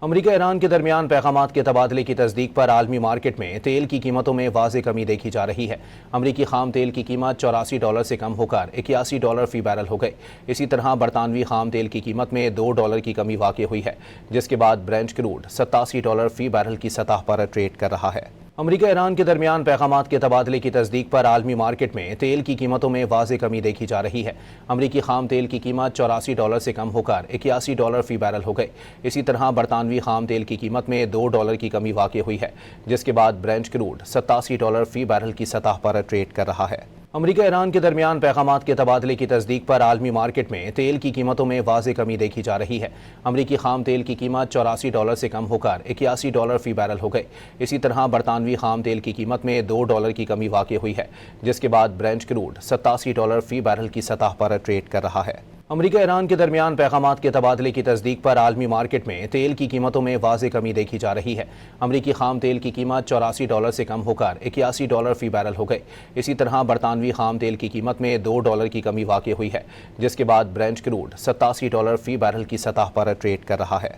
امریکہ ایران کے درمیان پیغامات کے تبادلے کی تصدیق پر عالمی مارکیٹ میں تیل کی قیمتوں میں واضح کمی دیکھی جا رہی ہے۔ امریکی خام تیل کی قیمت $84 سے کم ہو کر $81 فی بیرل ہو گئی۔ اسی طرح برطانوی خام تیل کی قیمت میں $2 کی کمی واقع ہوئی ہے، جس کے بعد برنٹ کروڈ $87 فی بیرل کی سطح پر ٹریڈ کر رہا ہے۔ امریکہ ایران کے درمیان پیغامات کے تبادلے کی تصدیق پر عالمی مارکیٹ میں تیل کی قیمتوں میں واضح کمی دیکھی جا رہی ہے۔ امریکی خام تیل کی قیمت $84 سے کم ہو کر $81 فی بیرل ہو گئی۔ اسی طرح برطانوی خام تیل کی قیمت میں $2 کی کمی واقع ہوئی ہے، جس کے بعد برنٹ کروڈ $87 فی بیرل کی سطح پر ٹریڈ کر رہا ہے۔ امریکہ ایران کے درمیان پیغامات کے تبادلے کی تصدیق پر عالمی مارکیٹ میں تیل کی قیمتوں میں واضح کمی دیکھی جا رہی ہے۔ امریکی خام تیل کی قیمت $84 سے کم ہو کر $81 فی بیرل ہو گئی۔ اسی طرح برطانوی خام تیل کی قیمت میں $2 کی کمی واقع ہوئی ہے، جس کے بعد برنٹ کروڈ $87 فی بیرل کی سطح پر ٹریڈ کر رہا ہے۔ امریکہ ایران کے درمیان پیغامات کے تبادلے کی تصدیق پر عالمی مارکیٹ میں تیل کی قیمتوں میں واضح کمی دیکھی جا رہی ہے۔ امریکی خام تیل کی قیمت $84 سے کم ہو کر $81 فی بیرل ہو گئی۔ اسی طرح برطانوی خام تیل کی قیمت میں $2 کی کمی واقع ہوئی ہے، جس کے بعد برنٹ کروڈ $87 فی بیرل کی سطح پر ٹریڈ کر رہا ہے۔